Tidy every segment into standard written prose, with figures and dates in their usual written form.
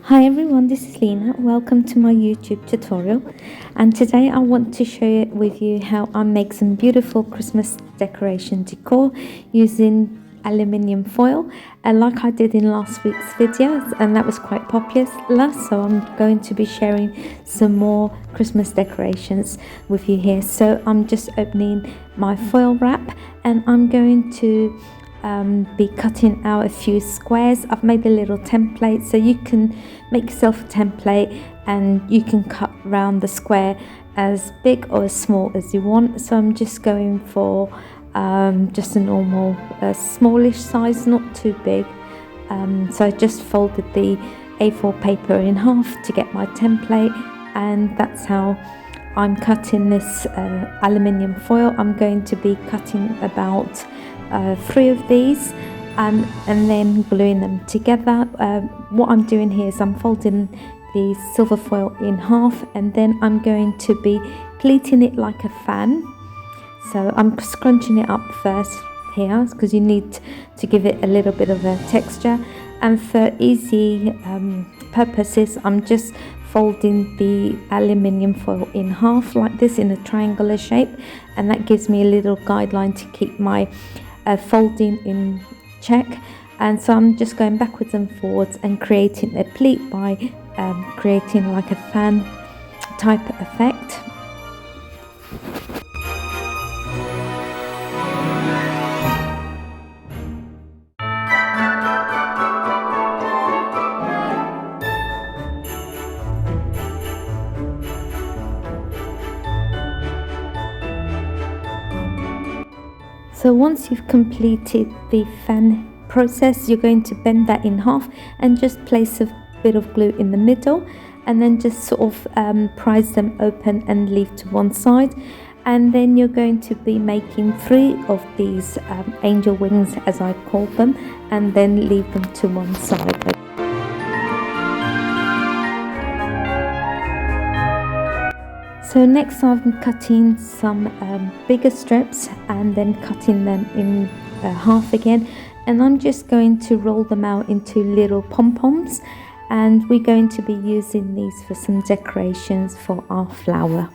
Hi everyone, this is Lena. Welcome to my YouTube tutorial, and today I want to share with you how I make some beautiful Christmas decoration decor using aluminium foil, like I did in last week's videos, and that was quite popular, so I'm going to be sharing some more Christmas decorations with you here. So I'm just opening my foil wrap and I'm going to be cutting out a few squares. I've made a little template, so you can make yourself a template and you can cut around the square as big or as small as you want. So I'm just going for just a normal smallish size, not too big. So I just folded the A4 paper in half to get my template, and that's how I'm cutting this aluminium foil. I'm going to be cutting about 3 of these and then gluing them together. What I'm doing here is I'm folding the silver foil in half, and then I'm going to be pleating it like a fan. So I'm scrunching it up first here because you need to give it a little bit of a texture, and for easy purposes I'm just folding the aluminium foil in half like this in a triangular shape, and that gives me a little guideline to keep my folding in check. And so I'm just going backwards and forwards and creating a pleat by creating like a fan type effect. So once you've completed the fan process, you're going to bend that in half and just place a bit of glue in the middle, and then just sort of prise them open and leave to one side. And then you're going to be making 3 of these angel wings, as I call them, and then leave them to one side. So next I'm cutting some bigger strips and then cutting them in half again, and I'm just going to roll them out into little pom-poms, and we're going to be using these for some decorations for our flower.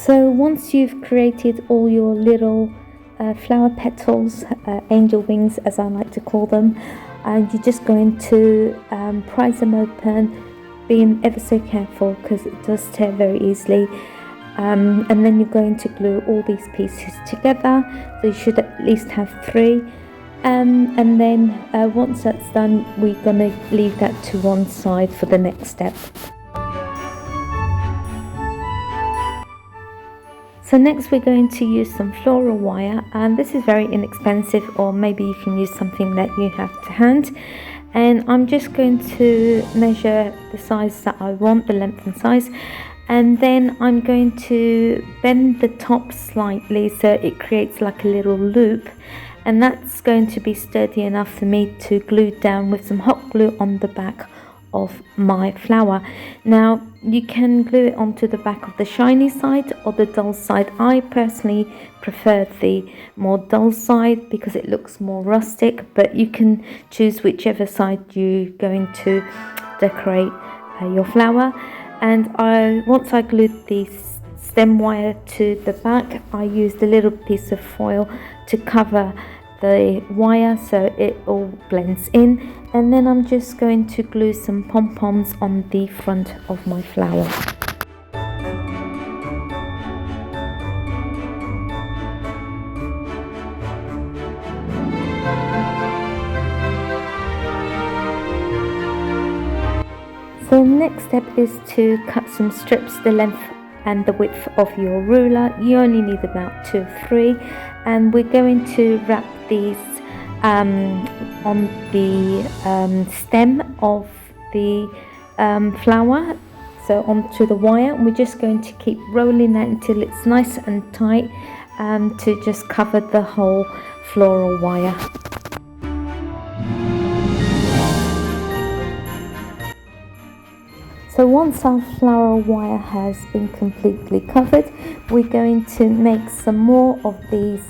So once you've created all your little flower petals, angel wings as I like to call them, you're just going to prise them open, being ever so careful because it does tear very easily. And then you're going to glue all these pieces together, so you should at least have 3. And then once that's done, we're going to leave that to one side for the next step. So next we're going to use some floral wire, and this is very inexpensive, or maybe you can use something that you have to hand. And I'm just going to measure the size that I want, the length and size, and then I'm going to bend the top slightly so it creates like a little loop, and that's going to be sturdy enough for me to glue down with some hot glue on the back of my flower. Now you can glue it onto the back of the shiny side or the dull side. I personally prefer the more dull side because it looks more rustic, but you can choose whichever side you're going to decorate your flower. And once I glued the stem wire to the back, I used a little piece of foil to cover the wire so it all blends in, and then I'm just going to glue some pom-poms on the front of my flower. So the next step is to cut some strips the length and the width of your ruler. You only need about 2 or 3, and we're going to wrap these on the stem of the flower, so onto the wire. We're just going to keep rolling that until it's nice and tight, to just cover the whole floral wire. So once our floral wire has been completely covered, we're going to make some more of these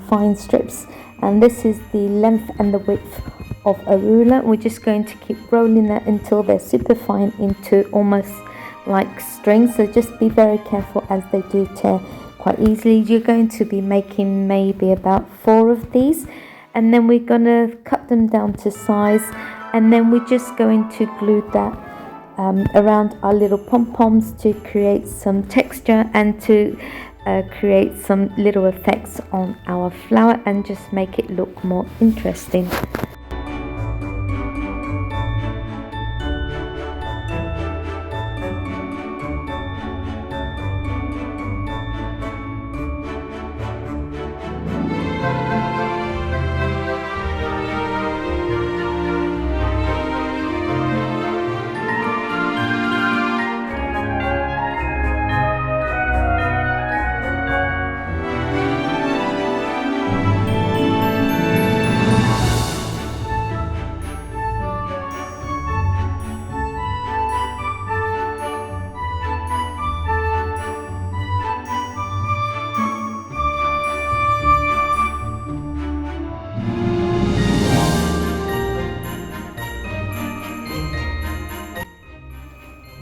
fine strips, and this is the length and the width of a ruler. We're just going to keep rolling that until they're super fine into almost like string, so just be very careful as they do tear quite easily. You're going to be making maybe about 4 of these, and then we're going to cut them down to size, and then we're just going to glue that around our little pom-poms to create some texture and to create some little effects on our flower and just make it look more interesting.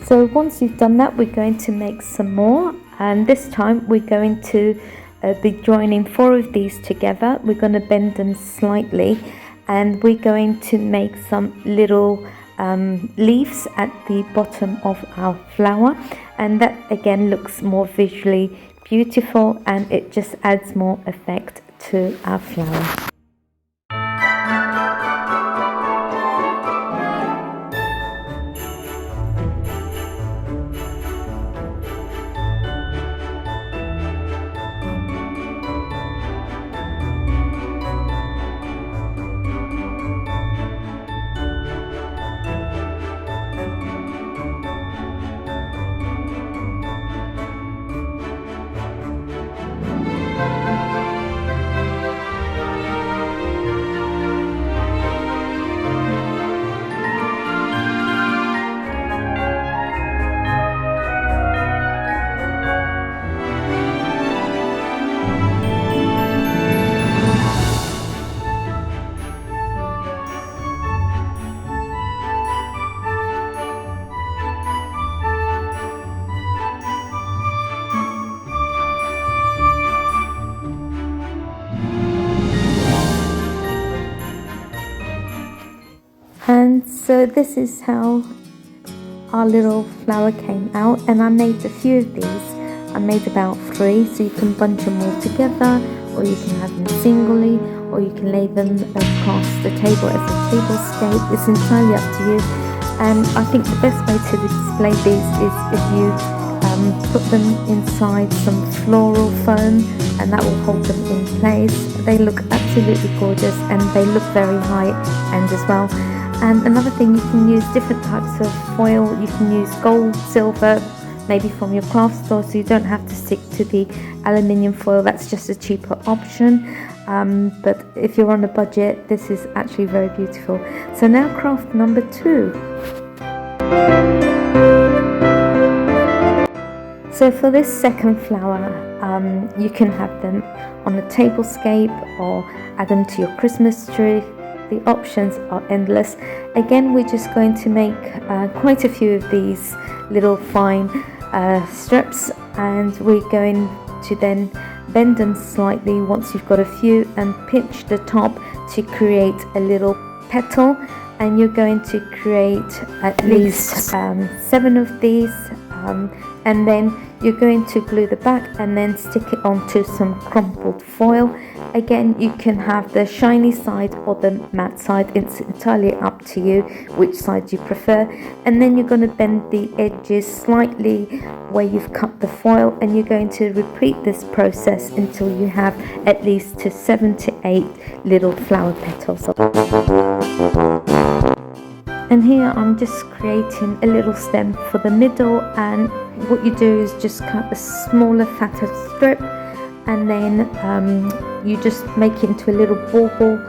So once you've done that, we're going to make some more, and this time we're going to be joining 4 of these together. We're going to bend them slightly, and we're going to make some little leaves at the bottom of our flower, and that again looks more visually beautiful and it just adds more effect to our flower. And so this is how our little flower came out, and I made a few of these. I made about 3, so you can bunch them all together, or you can have them singly, or you can lay them across the table as a tablescape. It's entirely up to you. And I think the best way to display these is if you put them inside some floral foam, and that will hold them in place. They look absolutely gorgeous, and they look very high end as well. And another thing, you can use different types of foil. You can use gold, silver, maybe from your craft store, so you don't have to stick to the aluminium foil. That's just a cheaper option. But if you're on a budget, this is actually very beautiful. So now craft number 2. So for this second flower, you can have them on a tablescape or add them to your Christmas tree. The options are endless. Again, we're just going to make quite a few of these little fine strips, and we're going to then bend them slightly once you've got a few, and pinch the top to create a little petal. And you're going to create at least 7 of these, and then you're going to glue the back and then stick it onto some crumpled foil. Again, you can have the shiny side or the matte side. It's entirely up to you which side you prefer. And then you're going to bend the edges slightly where you've cut the foil, and you're going to repeat this process until you have at least 7 to 8 little flower petals. And here I'm just creating a little stem for the middle, and what you do is just cut a smaller, fatter strip, and then you just make it into a little bauble,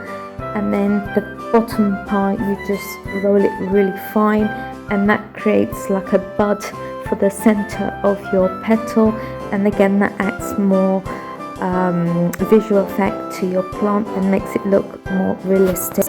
and then the bottom part you just roll it really fine, and that creates like a bud for the center of your petal. And again, that adds more visual effect to your plant and makes it look more realistic.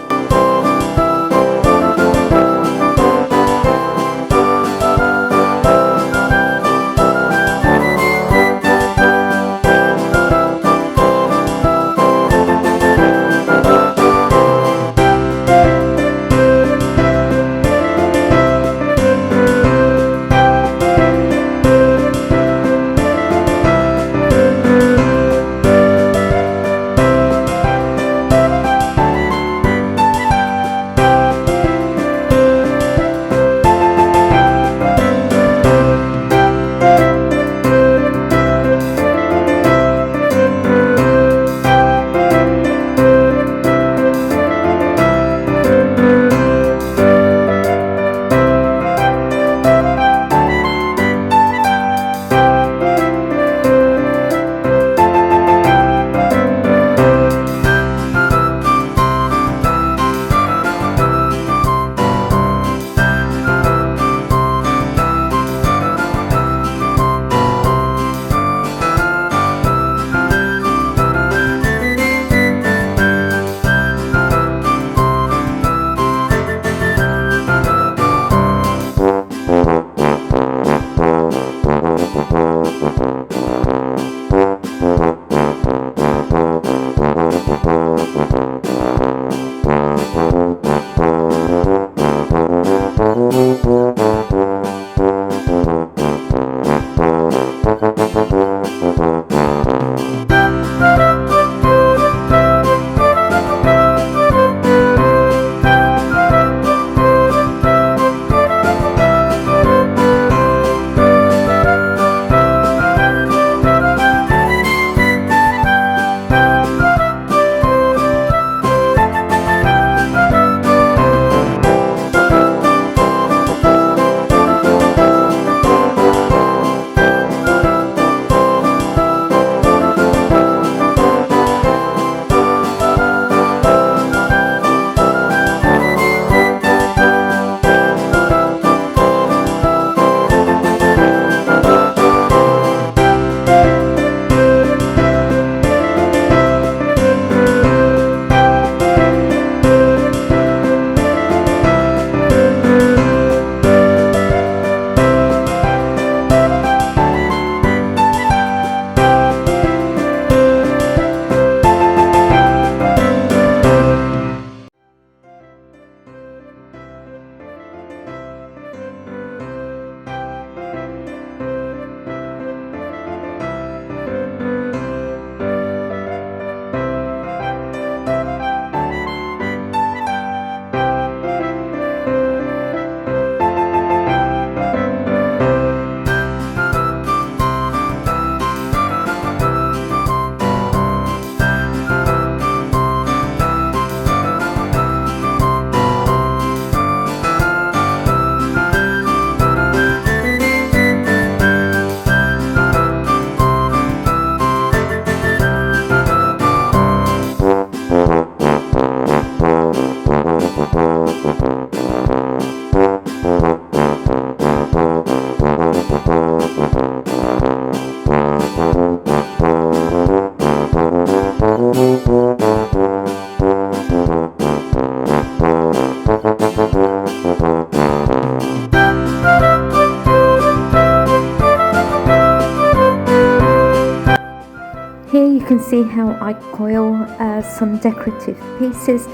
see how I coil some decorative pieces,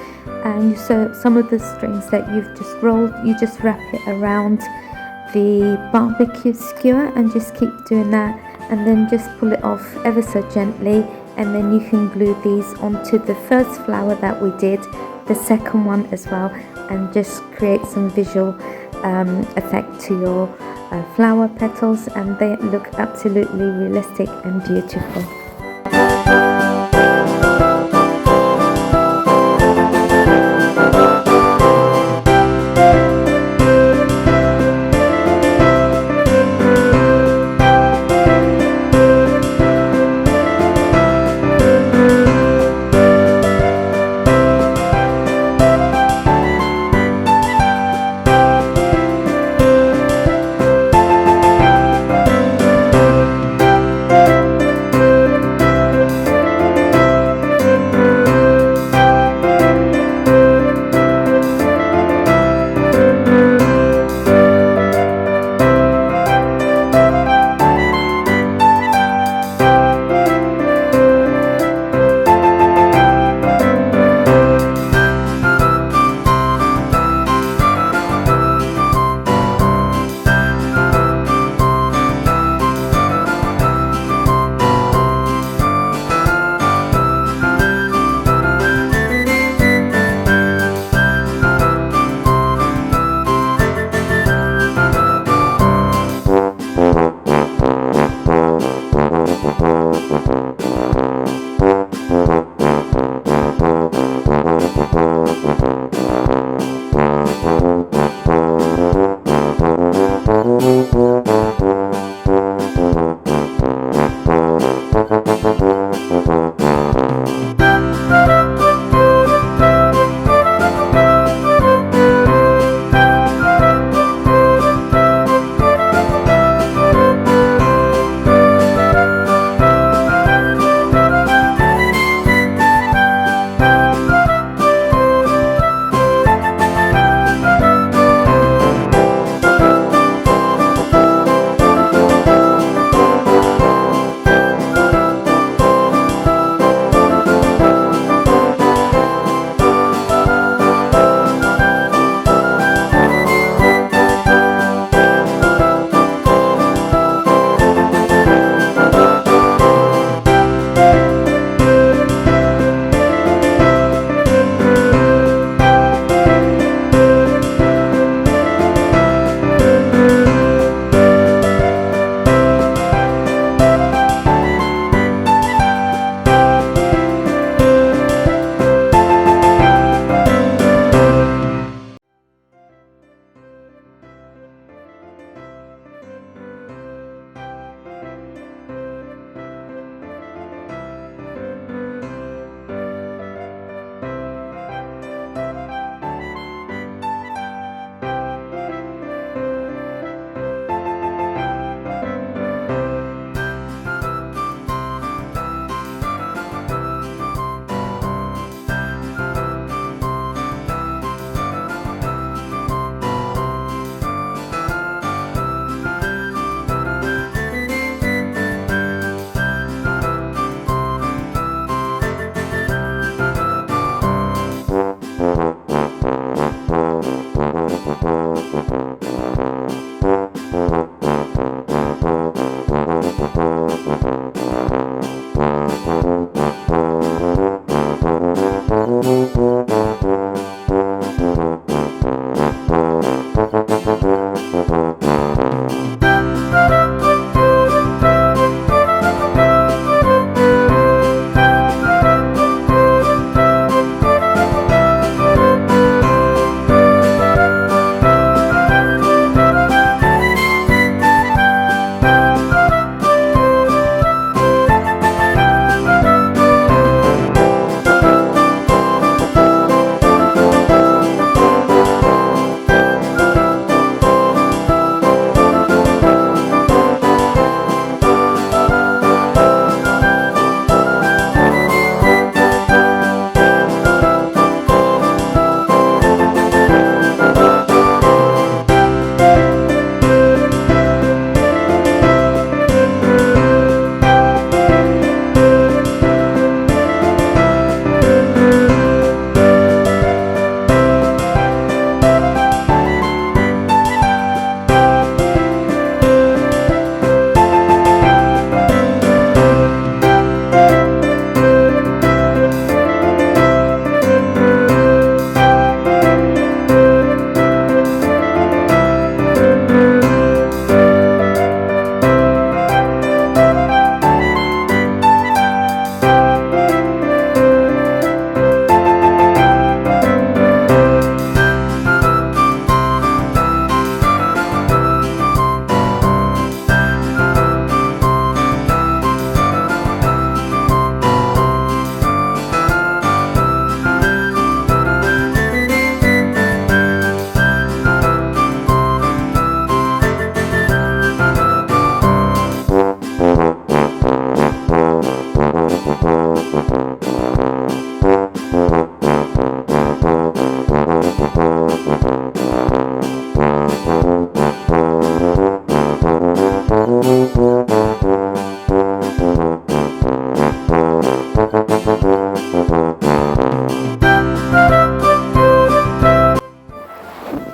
and so some of the strings that you've just rolled, you just wrap it around the barbecue skewer and just keep doing that, and then just pull it off ever so gently, and then you can glue these onto the first flower that we did, the second one as well, and just create some visual effect to your flower petals, and they look absolutely realistic and beautiful.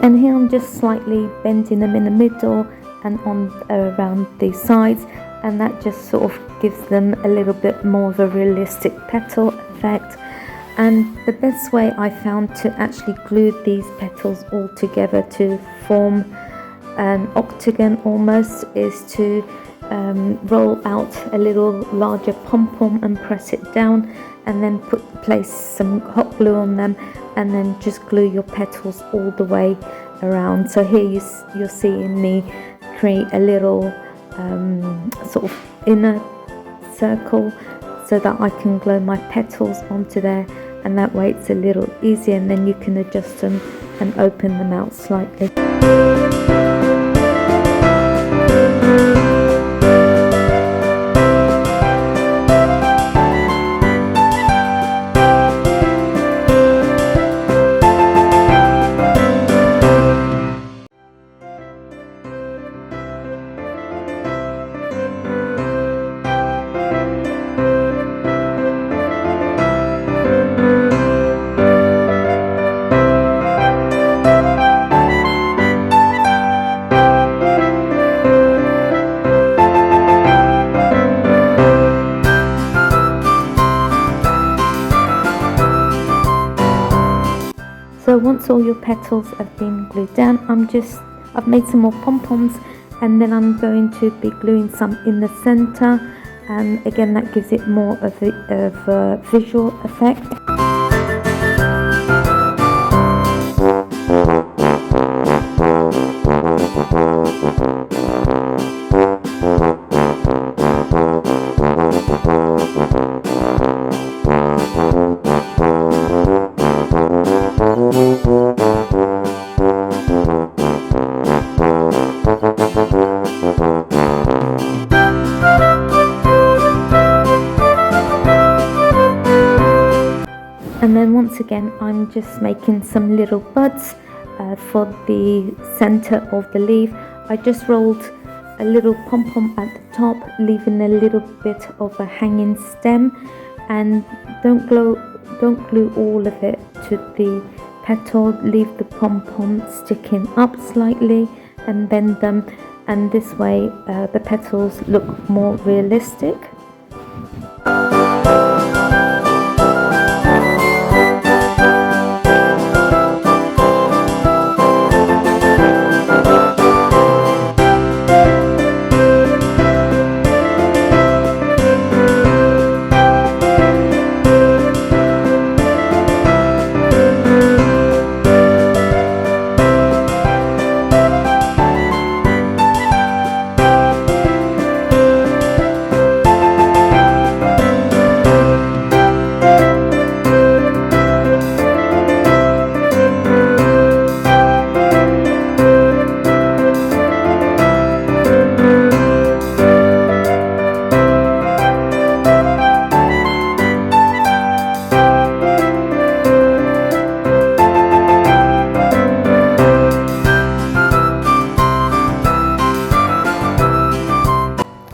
And here I'm just slightly bending them in the middle and on around the sides, and that just sort of gives them a little bit more of a realistic petal effect. And the best way I found to actually glue these petals all together to form an octagon almost is to roll out a little larger pom-pom and press it down, and then place some hot glue on them, and then just glue your petals all the way around. So here you're seeing me create a little sort of inner circle so that I can glue my petals onto there, and that way it's a little easier, and then you can adjust them and open them out slightly. So once all your petals have been glued down, I've made some more pom-poms, and then I'm going to be gluing some in the center, and again that gives it more of a visual effect. And then once again I'm just making some little buds for the center of the leaf. I just rolled a little pom-pom at the top, leaving a little bit of a hanging stem, and don't glue all of it to the petal. Leave the pom-pom sticking up slightly and bend them, and this way the petals look more realistic.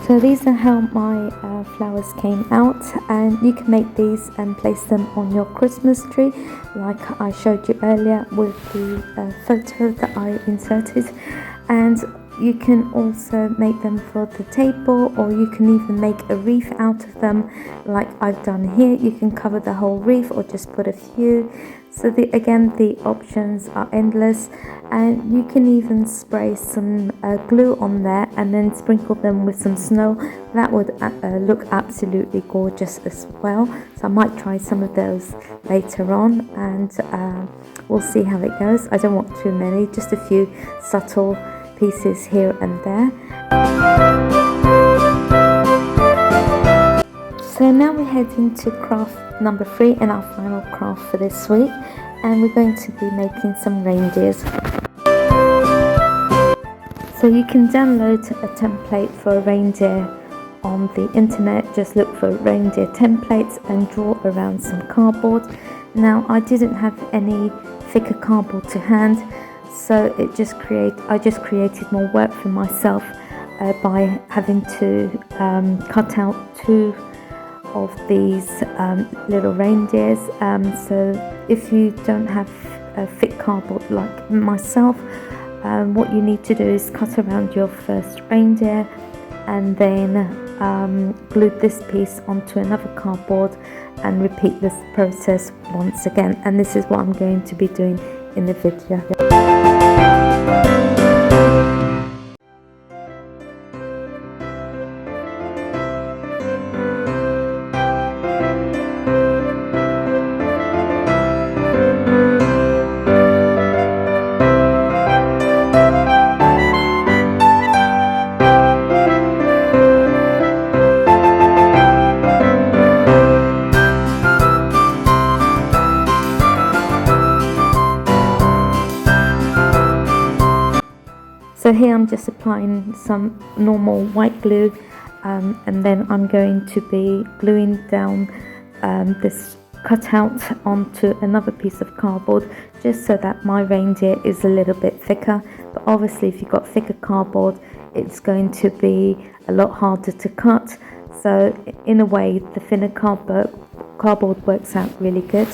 So these are how my flowers came out, and you can make these and place them on your Christmas tree like I showed you earlier with the photo that I inserted. And you can also make them for the table, or you can even make a wreath out of them like I've done here. You can cover the whole wreath or just put a few. So again, the options are endless, and you can even spray some glue on there and then sprinkle them with some snow. That would look absolutely gorgeous as well. So I might try some of those later on, and we'll see how it goes. I don't want too many, just a few subtle pieces here and there. So now we're heading to craft number 3 and our final craft for this week, and we're going to be making some reindeers. So you can download a template for a reindeer on the internet. Just look for reindeer templates and draw around some cardboard. Now I didn't have any thicker cardboard to hand, so I just created more work for myself by having to cut out 2 of these little reindeers. So if you don't have thick cardboard like myself, what you need to do is cut around your first reindeer and then glue this piece onto another cardboard and repeat this process once again, and this is what I'm going to be doing in the video. So here I'm just applying some normal white glue, and then I'm going to be gluing down this cutout onto another piece of cardboard, just so that my reindeer is a little bit thicker. But obviously if you've got thicker cardboard, it's going to be a lot harder to cut. So in a way, the thinner cardboard works out really good.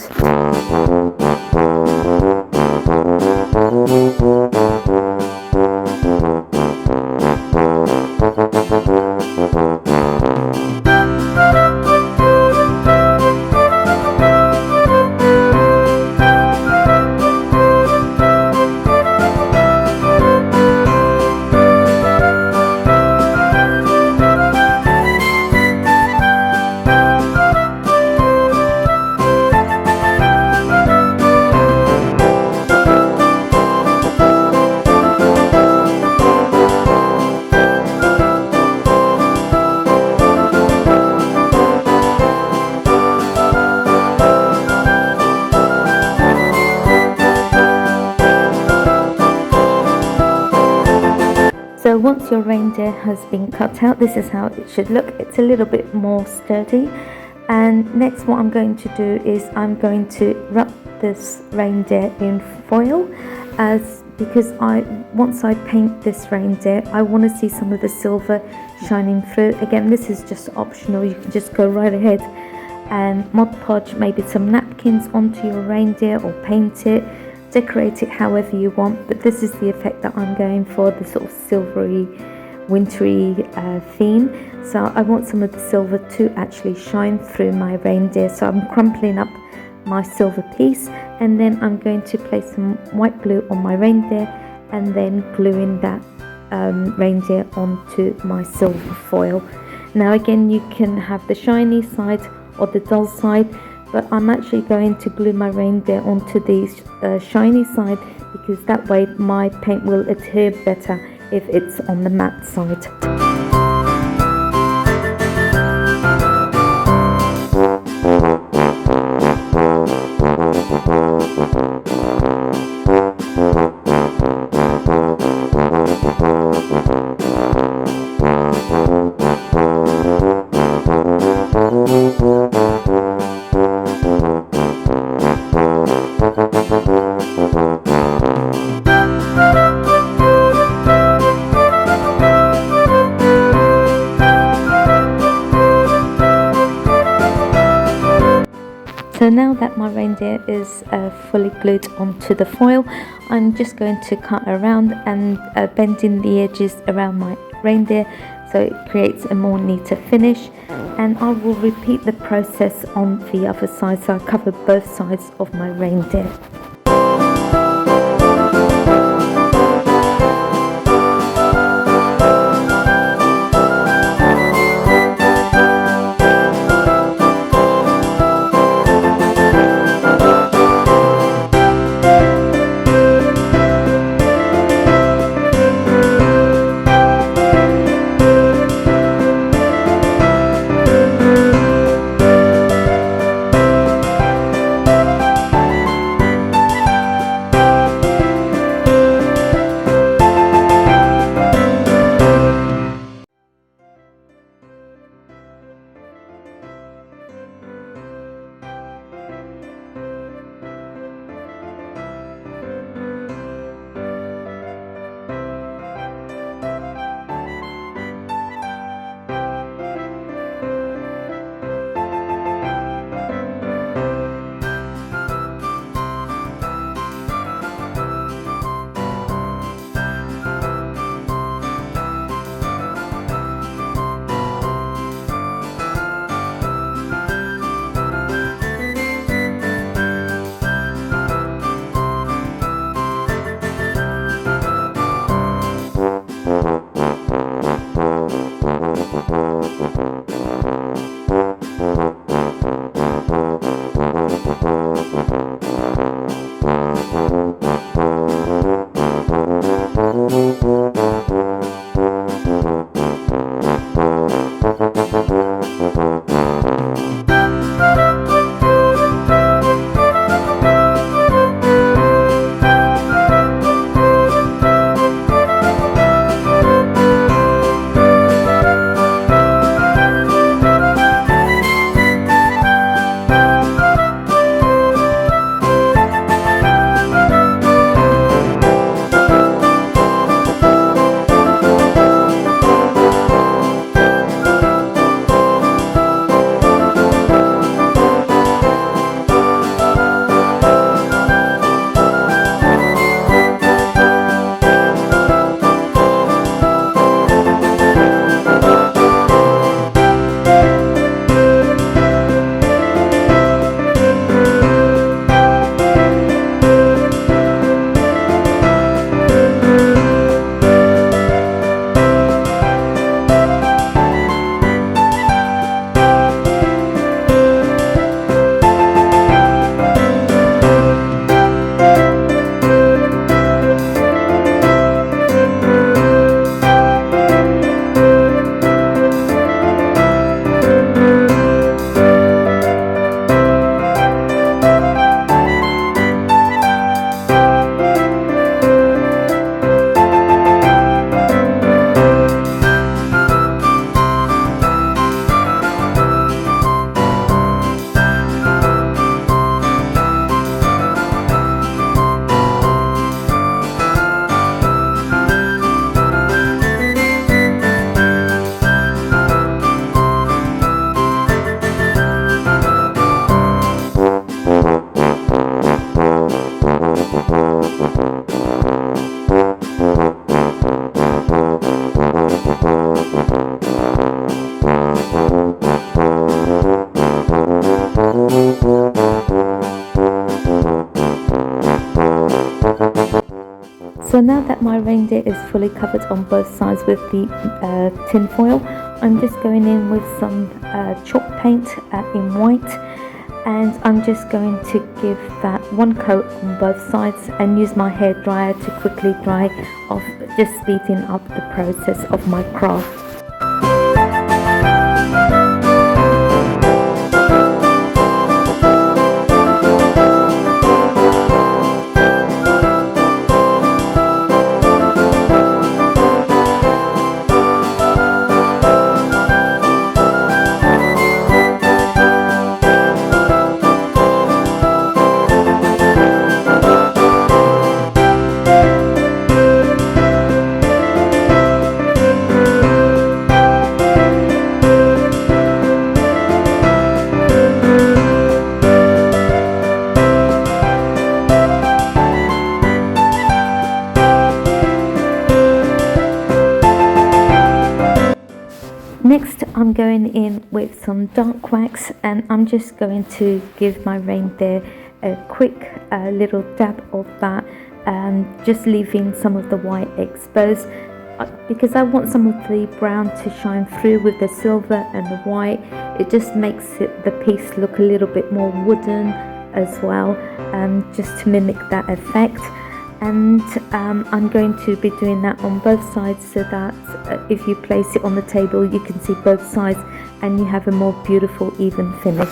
So once your reindeer has been cut out, this is how it should look. It's a little bit more sturdy. And next what I'm going to do is I'm going to wrap this reindeer in foil, because once I paint this reindeer, I want to see some of the silver shining through. Again, this is just optional. You can just go right ahead and Mod Podge maybe some napkins onto your reindeer, or paint it, decorate it however you want, but this is the effect that I'm going for, the sort of silvery, wintry theme. So I want some of the silver to actually shine through my reindeer. So I'm crumpling up my silver piece, and then I'm going to place some white glue on my reindeer, and then gluing that reindeer onto my silver foil. Now again, you can have the shiny side or the dull side, but I'm actually going to glue my reindeer onto the shiny side, because that way my paint will adhere better if it's on the matte side. So now that my reindeer is fully glued onto the foil, I'm just going to cut around and bending the edges around my reindeer so it creates a more neater finish. And I will repeat the process on the other side, so I cover both sides of my reindeer. So now that my reindeer is fully covered on both sides with the tin foil, I'm just going in with some chalk paint in white, and I'm just going to give that one coat on both sides and use my hairdryer to quickly dry off, just speeding up the process of my craft. Next, I'm going in with some dark wax, and I'm just going to give my reindeer a quick little dab of that, just leaving some of the white exposed because I want some of the brown to shine through with the silver and the white. It just makes the piece look a little bit more wooden as well, just to mimic that effect. And I'm going to be doing that on both sides, so that if you place it on the table you can see both sides and you have a more beautiful even finish.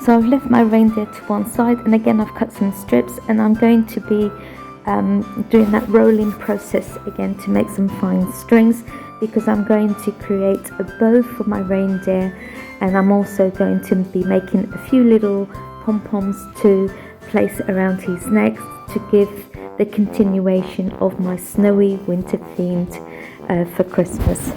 So I've left my reindeer to one side, and again I've cut some strips, and I'm going to be doing that rolling process again to make some fine strings, because I'm going to create a bow for my reindeer, and I'm also going to be making a few little pom-poms to place around his neck to give the continuation of my snowy winter themed for Christmas.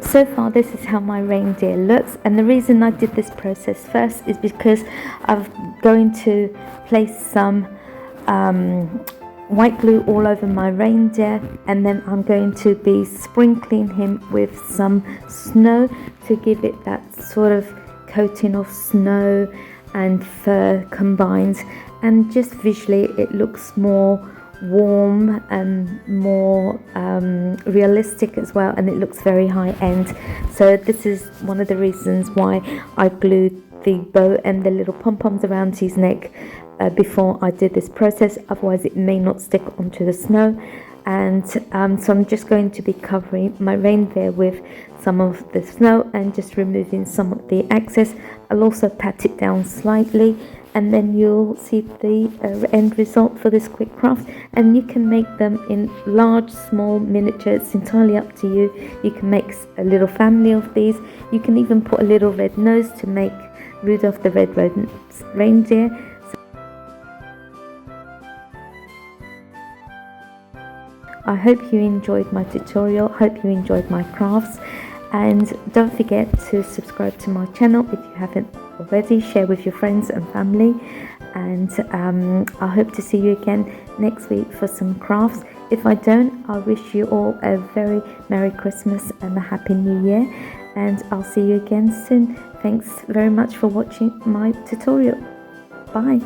So far this is how my reindeer looks, and the reason I did this process first is because I'm going to place some white glue all over my reindeer, and then I'm going to be sprinkling him with some snow to give it that sort of coating of snow and fur combined, and just visually it looks more warm and more realistic as well, and it looks very high end. So this is one of the reasons why I glued the bow and the little pom-poms around his neck before I did this process, otherwise it may not stick onto the snow. And so I'm just going to be covering my reindeer with some of the snow and just removing some of the excess. I'll also pat it down slightly, and then you'll see the end result for this quick craft. And you can make them in large, small, miniature. It's entirely up to you. You can make a little family of these. You can even put a little red nose to make Rudolph the Red-Nosed Reindeer. I hope you enjoyed my tutorial, hope you enjoyed my crafts, and don't forget to subscribe to my channel if you haven't already. Share with your friends and family, and I hope to see you again next week for some crafts. If I don't, I wish you all a very Merry Christmas and a Happy New Year, and I'll see you again soon. Thanks very much for watching my tutorial. Bye.